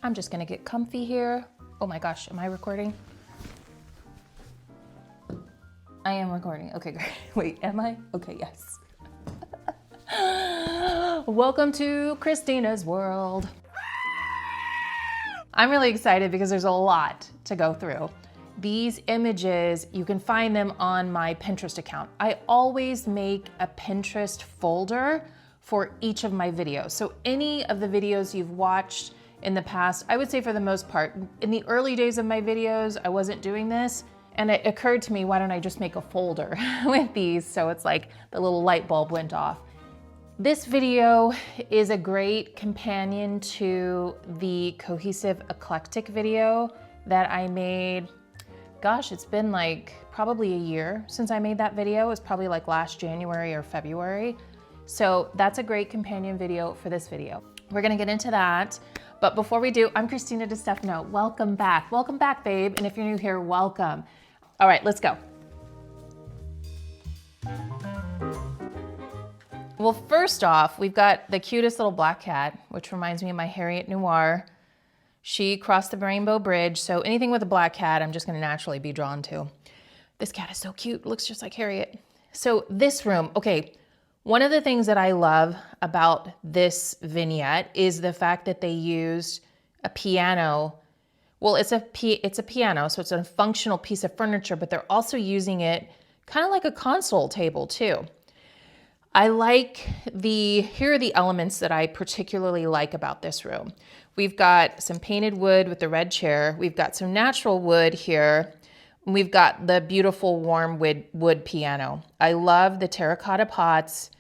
I'm just gonna get comfy here. Oh my gosh, am I recording? I am recording. Okay, great. Wait, am I? Okay, yes. Welcome to Christina's world. I'm really excited because there's a lot to go through. These images, you can find them on my Pinterest account. I always make a Pinterest folder for each of my videos. So any of the videos you've watched in the past, I would say for the most part, in the early days of my videos, I wasn't doing this. And it occurred to me, why don't I just make a folder with these? So it's like the little light bulb went off. This video is a great companion to the Cohesive Eclectic video that I made. Gosh, it's been like probably a year since I made that video. It was probably like last January or February. So that's a great companion video for this video. We're gonna get into that. But before we do, I'm Christina DiStefano. Welcome back. Welcome back, babe. And if you're new here, welcome. All right, let's go. Well, first off, we've got the cutest little black cat, which reminds me of my Harriet Noir. She crossed the Rainbow Bridge, so anything with a black cat, I'm just gonna naturally be drawn to. This cat is so cute, looks just like Harriet. So this room, okay, one of the things that I love about this vignette is the fact that they used a piano. Well, it's a piano, so it's a functional piece of furniture, but they're also using it kind of like a console table too. I like here are the elements that I particularly like about this room. We've got some painted wood with the red chair. We've got some natural wood here. And we've got the beautiful warm wood piano. I love the terracotta pots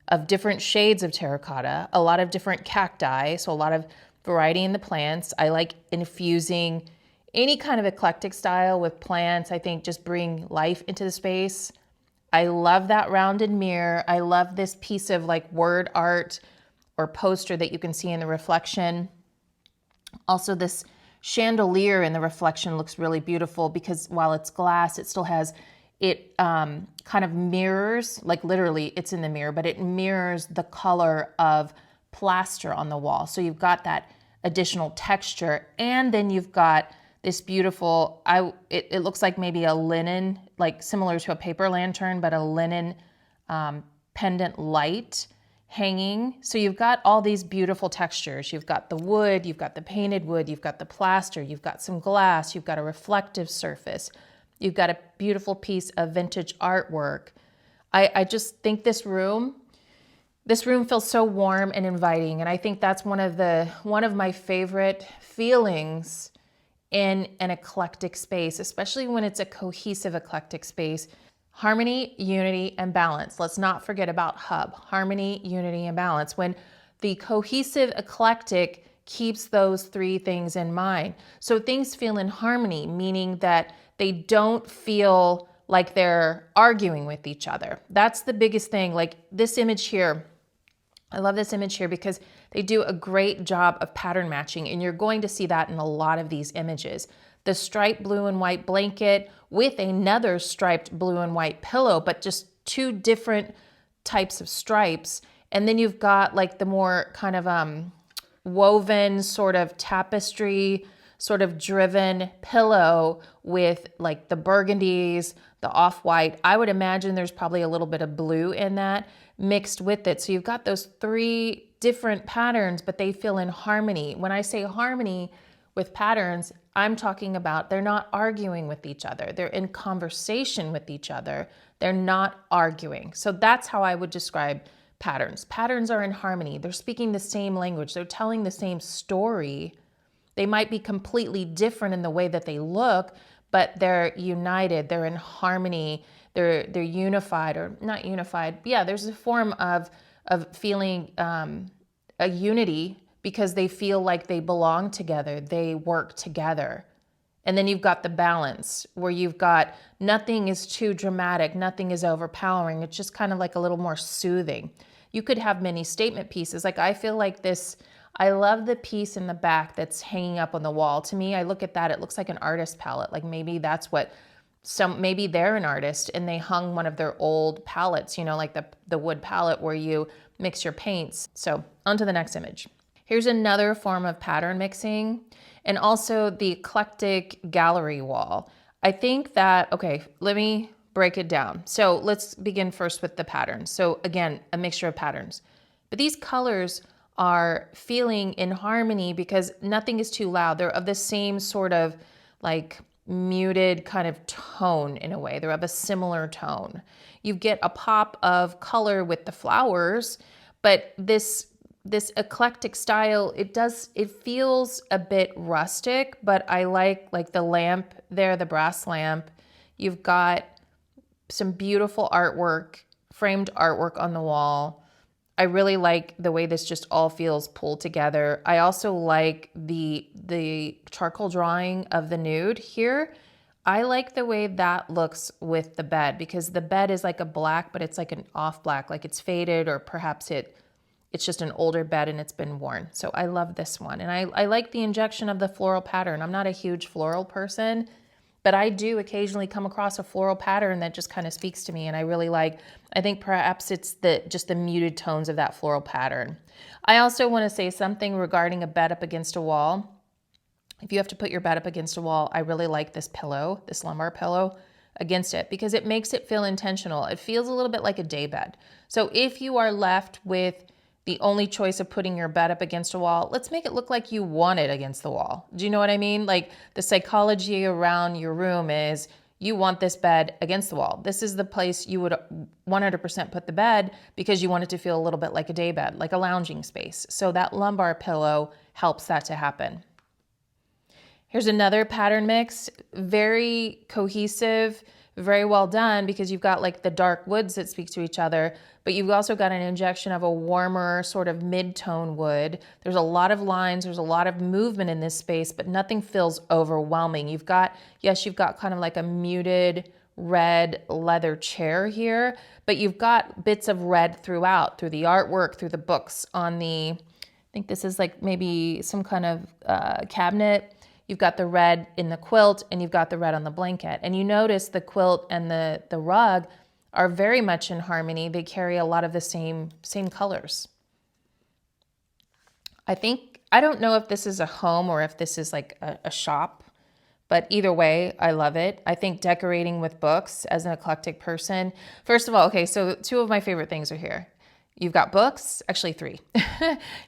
of different shades of terracotta, a lot of different cacti, so a lot of variety in the plants. I like infusing any kind of eclectic style with plants. I think just bring life into the space. I love that rounded mirror. I love this piece of like word art or poster that you can see in the reflection. Also, this chandelier in the reflection looks really beautiful because while it's glass, it still has, it kind of mirrors, like literally it's in the mirror, but it mirrors the color of plaster on the wall. So you've got that additional texture, and then you've got this beautiful, it looks like maybe a linen, like similar to a paper lantern, but a linen pendant light hanging. So you've got all these beautiful textures. You've got the wood, you've got the painted wood, you've got the plaster, you've got some glass, you've got a reflective surface. You've got a beautiful piece of vintage artwork. I just think this room feels so warm and inviting. And I think that's one of my favorite feelings in an eclectic space, especially when it's a cohesive eclectic space. Harmony, unity, and balance. Let's not forget about hub. Harmony, unity, and balance. When the cohesive eclectic keeps those three things in mind. So things feel in harmony, meaning that they don't feel like they're arguing with each other. That's the biggest thing. Like this image here, I love this image here because they do a great job of pattern matching, and you're going to see that in a lot of these images. The striped blue and white blanket with another striped blue and white pillow, but just two different types of stripes. And then you've got like the more kind of woven sort of tapestry, sort of driven pillow with like the burgundies, the off-white. I would imagine there's probably a little bit of blue in that mixed with it. So you've got those three different patterns, but they feel in harmony. When I say harmony with patterns, I'm talking about they're not arguing with each other. They're in conversation with each other. They're not arguing. So that's how I would describe patterns. Patterns are in harmony. They're speaking the same language. They're telling the same story. They might be completely different in the way that they look, but they're united. They're in harmony. They're unified, or not unified. Yeah, there's a form of feeling a unity because they feel like they belong together. They work together. And then you've got the balance where you've got nothing is too dramatic. Nothing is overpowering. It's just kind of like a little more soothing. You could have many statement pieces. Like I feel like this, I love the piece in the back that's hanging up on the wall. To me, I look at that, it looks like an artist palette. Like maybe that's what maybe they're an artist and they hung one of their old palettes, you know, like the wood palette where you mix your paints. So on to the next image. Here's another form of pattern mixing, and also the eclectic gallery wall. I think that, okay, let me break it down. So let's begin first with the patterns. So again, a mixture of patterns. But these colors are feeling in harmony because nothing is too loud. They're of the same sort of like muted kind of tone in a way. They're of a similar tone. You get a pop of color with the flowers, but this eclectic style, it feels a bit rustic, but I like the lamp there, the brass lamp. You've got some beautiful artwork, framed artwork on the wall. I really like the way this just all feels pulled together. I also like the charcoal drawing of the nude here. I like the way that looks with the bed because the bed is like a black, but it's like an off black, like it's faded, or perhaps it's just an older bed and it's been worn. So I love this one. And I like the injection of the floral pattern. I'm not a huge floral person, but I do occasionally come across a floral pattern that just kind of speaks to me. And I think perhaps it's just the muted tones of that floral pattern. I also want to say something regarding a bed up against a wall. If you have to put your bed up against a wall, I really like this pillow, this lumbar pillow against it, because it makes it feel intentional. It feels a little bit like a day bed. So if you are left with the only choice of putting your bed up against a wall, let's make it look like you want it against the wall. Do you know what I mean? Like the psychology around your room is you want this bed against the wall. This is the place you would 100% put the bed because you want it to feel a little bit like a day bed, like a lounging space. So that lumbar pillow helps that to happen. Here's another pattern mix, very cohesive, very well done because you've got like the dark woods that speak to each other, but you've also got an injection of a warmer sort of mid-tone wood. There's a lot of lines, there's a lot of movement in this space, but nothing feels overwhelming. You've got kind of like a muted red leather chair here, but you've got bits of red throughout, through the artwork, through the books on I think this is like maybe some kind of cabinet. You've got the red in the quilt and you've got the red on the blanket. And you notice the quilt and the rug are very much in harmony. They carry a lot of the same colors. I don't know if this is a home or if this is like a shop, but either way, I love it. I think decorating with books as an eclectic person. First of all, okay, so two of my favorite things are here. You've got books, actually three.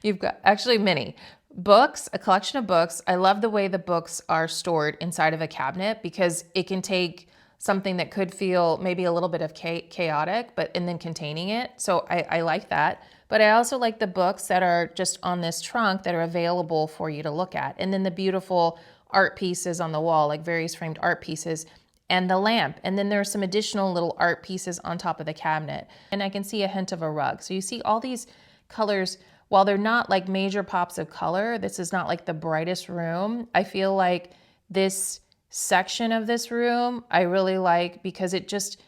You've got actually many. Books, a collection of books. I love the way the books are stored inside of a cabinet because it can take something that could feel maybe a little bit of chaotic, and then containing it. So I like that. But I also like the books that are just on this trunk that are available for you to look at. And then the beautiful art pieces on the wall, like various framed art pieces, and the lamp. And then there are some additional little art pieces on top of the cabinet. And I can see a hint of a rug. So you see all these colors. While they're not like major pops of color, this is not like the brightest room. I feel like this section of this room I really like because it just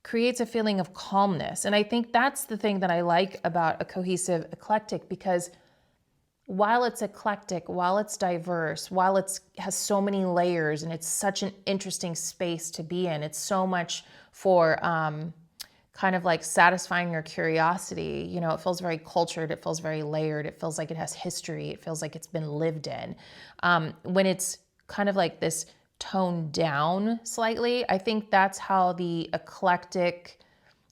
creates a feeling of calmness. And I think that's the thing that I like about a cohesive eclectic, because while it's eclectic, while it's diverse, while it has so many layers and it's such an interesting space to be in, it's so much for kind of like satisfying your curiosity. You know, it feels very cultured, it feels very layered, it feels like it has history, it feels like it's been lived in. When it's kind of like this toned down slightly, I think that's how the eclectic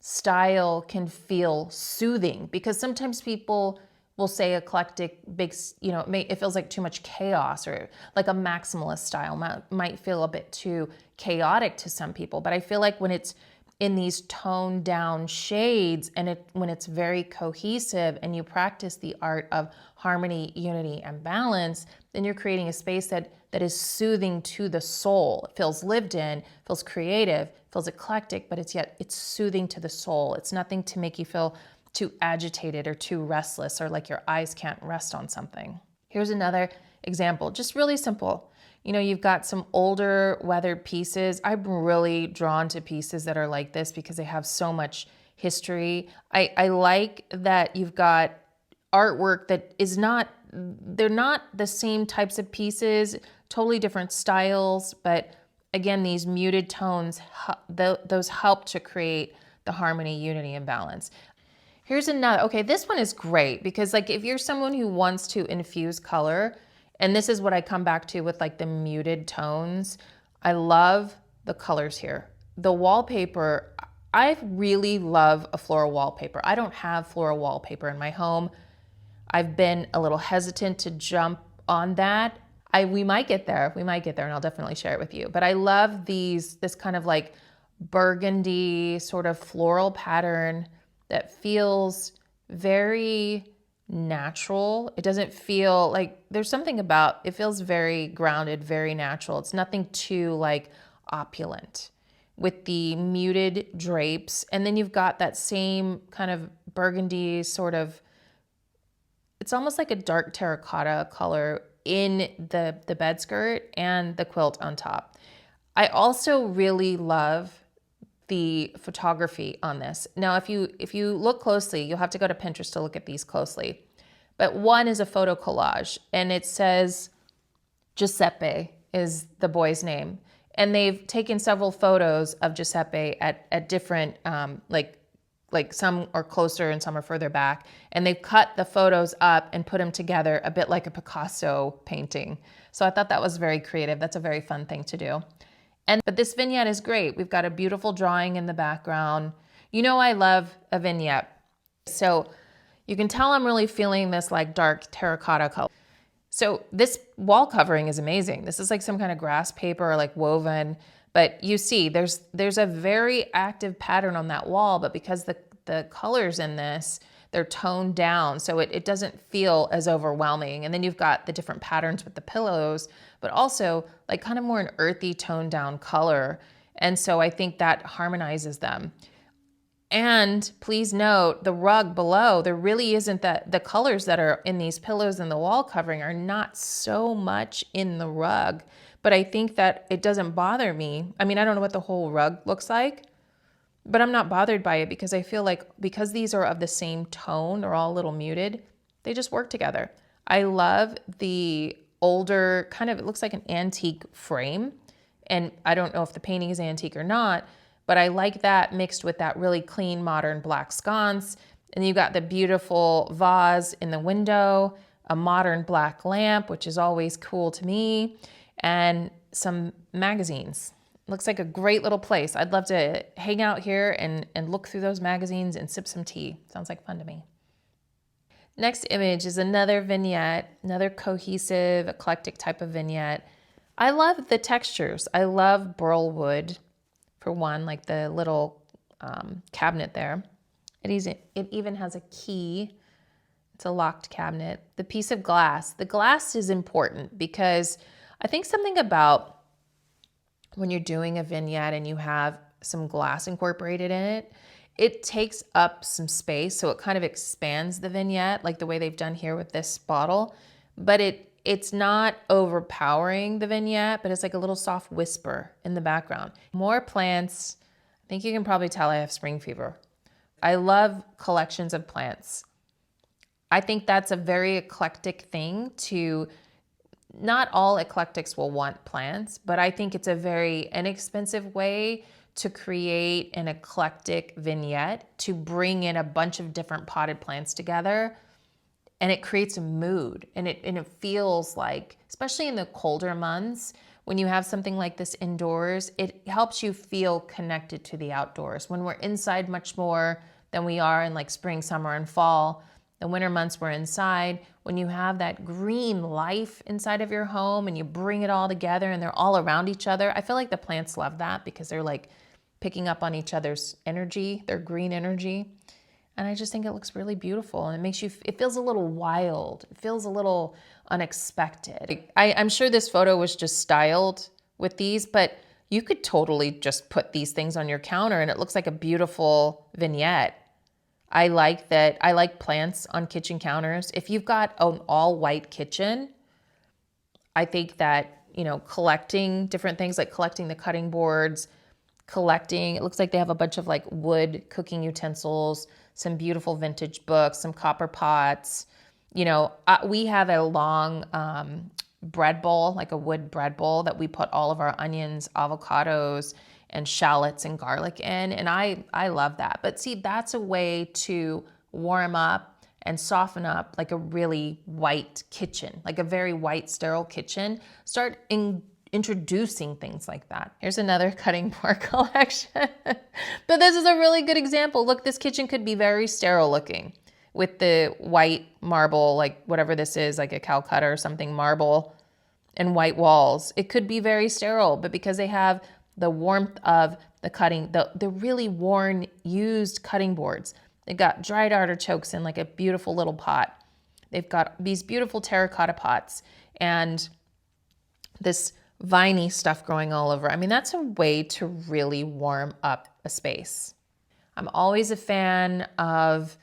style can feel soothing, because sometimes people will say eclectic, it feels like too much chaos, or like a maximalist style might feel a bit too chaotic to some people. But I feel like when it's in these toned down shades and when it's very cohesive and you practice the art of harmony, unity, and balance, then you're creating a space that is soothing to the soul. It feels lived in, feels creative, feels eclectic, but it's soothing to the soul. It's nothing to make you feel too agitated or too restless or like your eyes can't rest on something. Here's another example, just really simple. You know, you've got some older weathered pieces. I'm really drawn to pieces that are like this because they have so much history. I like that you've got artwork that they're not the same types of pieces, totally different styles, but again, these muted tones, those help to create the harmony, unity, and balance. Here's another, okay, this one is great because like if you're someone who wants to infuse color, and this is what I come back to with like the muted tones, I love the colors here. The wallpaper, I really love a floral wallpaper. I don't have floral wallpaper in my home. I've been a little hesitant to jump on that. We might get there, and I'll definitely share it with you. But I love this kind of like burgundy sort of floral pattern that feels very natural. It doesn't feel like, there's something about, it feels very grounded, very natural. It's nothing too like opulent with the muted drapes. And then you've got that same kind of burgundy sort of, it's almost like a dark terracotta color in the bed skirt and the quilt on top. I also really love the photography on this. Now, if you look closely, you'll have to go to Pinterest to look at these closely. But one is a photo collage, and it says Giuseppe is the boy's name. And they've taken several photos of Giuseppe at different, like some are closer and some are further back. And they've cut the photos up and put them together a bit like a Picasso painting. So I thought that was very creative. That's a very fun thing to do. But this vignette is great. We've got a beautiful drawing in the background. You know I love a vignette. So you can tell I'm really feeling this like dark terracotta color. So this wall covering is amazing. This is like some kind of grass paper or like woven, but you see there's a very active pattern on that wall, but because the colors in this, they're toned down, so it doesn't feel as overwhelming. And then you've got the different patterns with the pillows, but also like kind of more an earthy toned down color. And so I think that harmonizes them. And please note the rug below, there really isn't the colors that are in these pillows and the wall covering are not so much in the rug, but I think that it doesn't bother me. I mean, I don't know what the whole rug looks like, but I'm not bothered by it because I feel like because these are of the same tone, they're all a little muted, they just work together. I love the older kind of, it looks like an antique frame. And I don't know if the painting is antique or not, but I like that mixed with that really clean, modern black sconce. And you got the beautiful vase in the window, a modern black lamp, which is always cool to me, and some magazines. Looks like a great little place. I'd love to hang out here and look through those magazines and sip some tea. Sounds like fun to me. Next image is another vignette, another cohesive, eclectic type of vignette. I love the textures. I love burl wood, for one, like the little cabinet there. It even has a key. It's a locked cabinet. The piece of glass. The glass is important because I think something about when you're doing a vignette and you have some glass incorporated in it, it takes up some space. So it kind of expands the vignette like the way they've done here with this bottle, but it's not overpowering the vignette, but it's like a little soft whisper in the background. More plants. I think you can probably tell I have spring fever. I love collections of plants. I think that's a very eclectic thing to, not all eclectics will want plants, but I think it's a very inexpensive way to create an eclectic vignette, to bring in a bunch of different potted plants together. And it creates a mood, and it feels like, especially in the colder months, when you have something like this indoors, it helps you feel connected to the outdoors. When we're inside much more than we are in like spring, summer, and fall, the winter months we're inside, when you have that green life inside of your home and you bring it all together and they're all around each other, I feel like the plants love that because they're like picking up on each other's energy, their green energy. And I just think it looks really beautiful, and it makes you, it feels a little wild. It feels a little unexpected. I'm sure this photo was just styled with these, but you could totally just put these things on your counter and it looks like a beautiful vignette. I like that. I like plants on kitchen counters. If you've got an all white kitchen, I think that, you know, collecting different things, like collecting the cutting boards, it looks like they have a bunch of like wood cooking utensils, some beautiful vintage books, some copper pots. You know, we have a long bread bowl, like a wood bread bowl that we put all of our onions, avocados, and shallots and garlic in. And I love that. But see, that's a way to warm up and soften up like a really white kitchen, like a very white, sterile kitchen. Start introducing things like that. Here's another cutting board collection. But this is a really good example. Look, this kitchen could be very sterile looking with the white marble, like whatever this is, like a Calcutta or something, marble and white walls. It could be very sterile, but because they have the warmth of the cutting, the really worn, used cutting boards. They've got dried artichokes in like a beautiful little pot. They've got these beautiful terracotta pots and this viney stuff growing all over. I mean, that's a way to really warm up a space. I'm always a fan of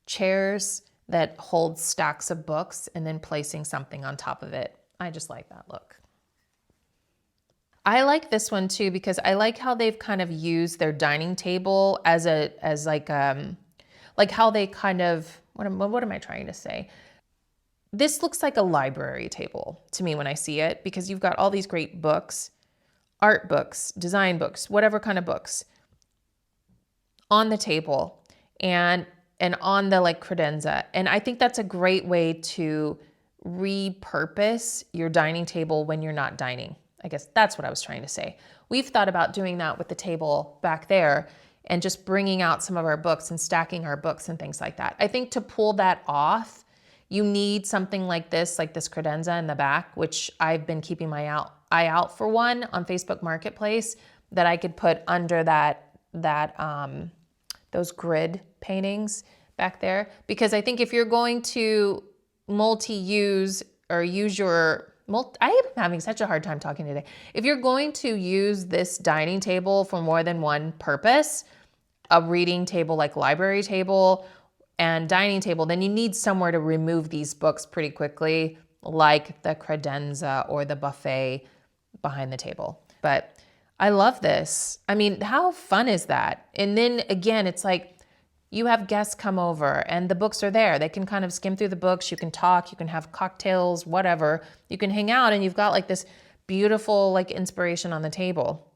chairs that hold stacks of books and then placing something on top of it. I just like that look. I like this one too because I like how they've kind of used their dining table as like how they kind of, what am I trying to say? This looks like a library table to me when I see it, because you've got all these great books, art books, design books, whatever kind of books on the table and on the like credenza. And I think that's a great way to repurpose your dining table when you're not dining. I guess that's what I was trying to say. We've thought about doing that with the table back there and just bringing out some of our books and stacking our books and things like that. I think to pull that off, you need something like this credenza in the back, which I've been keeping my eye out for one on Facebook Marketplace that I could put under those grid paintings back there. Because I think if you're going to multi-use or use your I am having such a hard time talking today. If you're going to use this dining table for more than one purpose, a reading table like library table and dining table, then you need somewhere to remove these books pretty quickly, like the credenza or the buffet behind the table. But I love this. I mean, how fun is that? And then again, it's like you have guests come over and the books are there. They can kind of skim through the books. You can talk, you can have cocktails, whatever. You can hang out and you've got like this beautiful like inspiration on the table.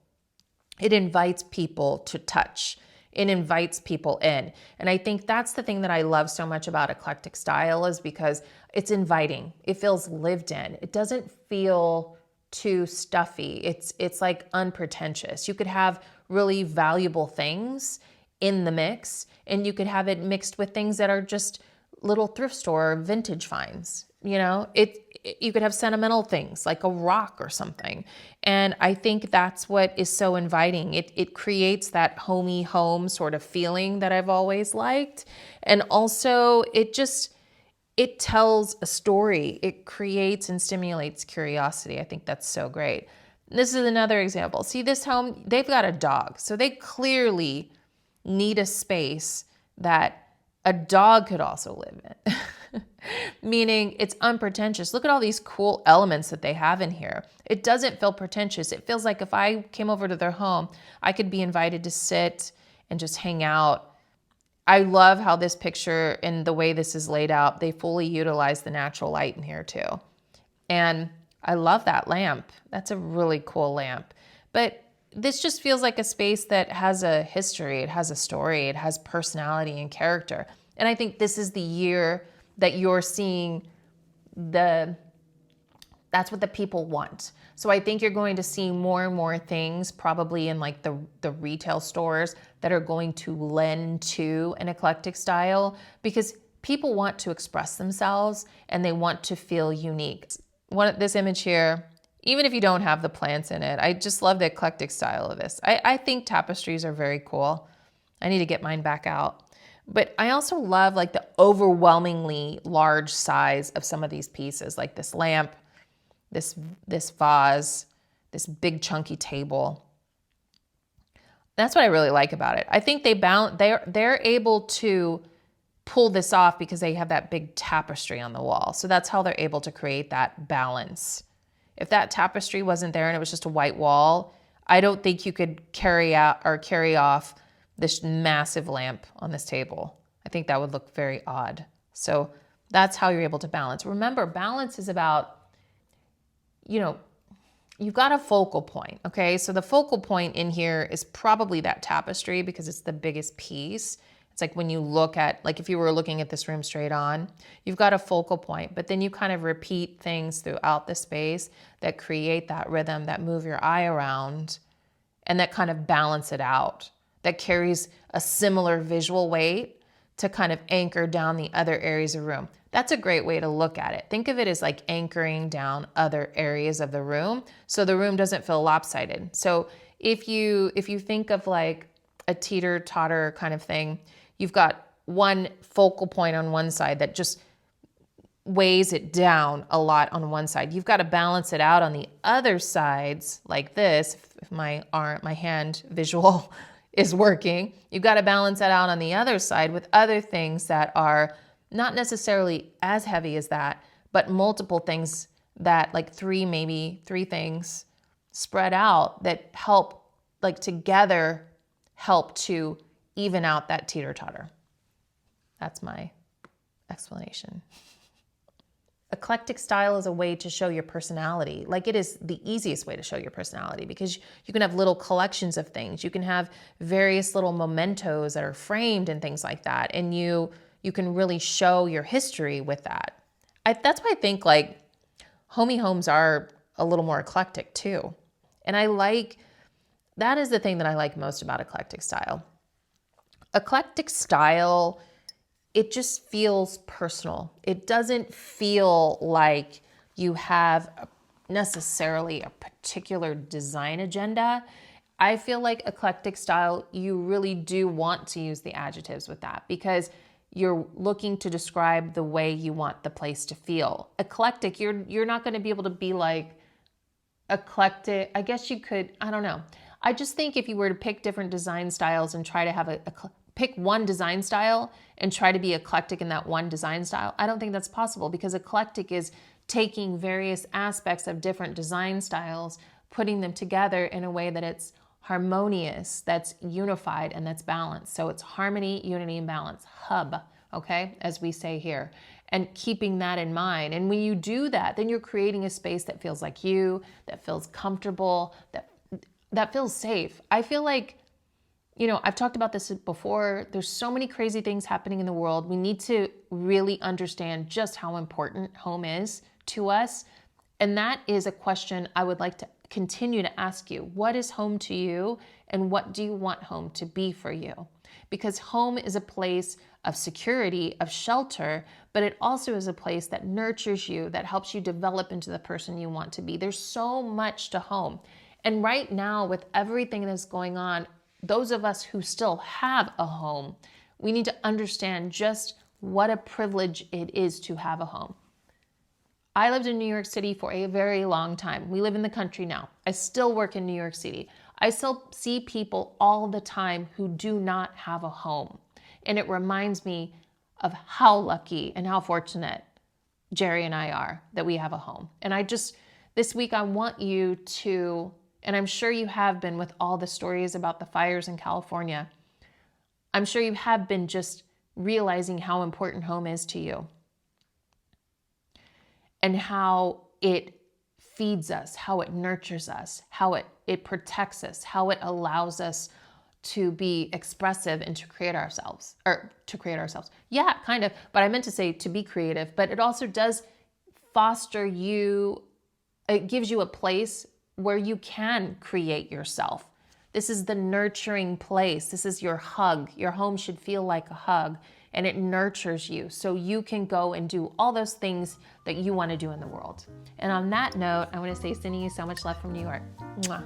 It invites people to touch. It invites people in. And I think that's the thing that I love so much about eclectic style, is because it's inviting. It feels lived in. It doesn't feel too stuffy. It's like unpretentious. You could have really valuable things in the mix, and you could have it mixed with things that are just little thrift store vintage finds. You know, you could have sentimental things like a rock or something. And I think that's what is so inviting. It creates that homey home sort of feeling that I've always liked. And also it tells a story. It creates and stimulates curiosity. I think that's so great. This is another example. See this home, they've got a dog. So they clearly need a space that a dog could also live in. Meaning it's unpretentious. Look at all these cool elements that they have in here. It doesn't feel pretentious. It feels like if I came over to their home, I could be invited to sit and just hang out. I love how this picture and the way this is laid out, they fully utilize the natural light in here too. And I love that lamp. That's a really cool lamp. But this just feels like a space that has a history, it has a story, it has personality and character. And I think this is the year that you're seeing that's what the people want. So I think you're going to see more and more things probably in like the retail stores that are going to lend to an eclectic style, because people want to express themselves and they want to feel unique. This image here, even if you don't have the plants in it, I just love the eclectic style of this. I think tapestries are very cool. I need to get mine back out. But I also love like the overwhelmingly large size of some of these pieces, like this lamp, this vase, this big chunky table. That's what I really like about it. I think they're able to pull this off because they have that big tapestry on the wall. So that's how they're able to create that balance. If that tapestry wasn't there and it was just a white wall, I don't think you could carry off this massive lamp on this table. I think that would look very odd. So that's how you're able to balance. Remember, balance is about, you've got a focal point, okay? So the focal point in here is probably that tapestry because it's the biggest piece. It's like when you look at, like if you were looking at this room straight on, you've got a focal point, but then you kind of repeat things throughout the space that create that rhythm, that move your eye around, and that kind of balance it out, that carries a similar visual weight to kind of anchor down the other areas of the room. That's a great way to look at it. Think of it as like anchoring down other areas of the room so the room doesn't feel lopsided. So if you think of like a teeter-totter kind of thing, you've got one focal point on one side that just weighs it down a lot on one side. You've got to balance it out on the other sides like this. If my hand visual is working, you've got to balance that out on the other side with other things that are not necessarily as heavy as that, but multiple things that like three things spread out that help, like together, help to even out that teeter-totter. That's my explanation. Eclectic style is a way to show your personality. Like it is the easiest way to show your personality because you can have little collections of things. You can have various little mementos that are framed and things like that. And you can really show your history with that. That's why I think like homey homes are a little more eclectic too. And that is the thing that I like most about eclectic style. Eclectic style, it just feels personal. It doesn't feel like you have necessarily a particular design agenda. I feel like eclectic style, you really do want to use the adjectives with that because you're looking to describe the way you want the place to feel. Eclectic, you're not going to be able to be like eclectic. I guess you could, I don't know. I just think if you were to pick different design styles and try to have pick one design style and try to be eclectic in that one design style, I don't think that's possible because eclectic is taking various aspects of different design styles, putting them together in a way that it's harmonious, that's unified, and that's balanced. So it's harmony, unity, and balance. Hub, okay, as we say here. And keeping that in mind. And when you do that, then you're creating a space that feels like you, that feels comfortable, that feels safe. I feel like, I've talked about this before. There's so many crazy things happening in the world. We need to really understand just how important home is to us. And that is a question I would like to continue to ask you. What is home to you? And what do you want home to be for you? Because home is a place of security, of shelter, but it also is a place that nurtures you, that helps you develop into the person you want to be. There's so much to home. And right now, with everything that's going on, those of us who still have a home, we need to understand just what a privilege it is to have a home. I lived in New York City for a very long time. We live in the country now. I still work in New York City. I still see people all the time who do not have a home. And it reminds me of how lucky and how fortunate Jerry and I are that we have a home. And this week I want you to, and I'm sure you have been with all the stories about the fires in California, I'm sure you have been just realizing how important home is to you. And how it feeds us, how it nurtures us, how it protects us, how it allows us to be expressive and to create ourselves. Yeah, kind of, but I meant to say to be creative, but it also does foster you, it gives you a place where you can create yourself. This is the nurturing place. This is your hug. Your home should feel like a hug. And it nurtures you so you can go and do all those things that you want to do in the world. And on that note, I want to say sending you so much love from New York. Mwah.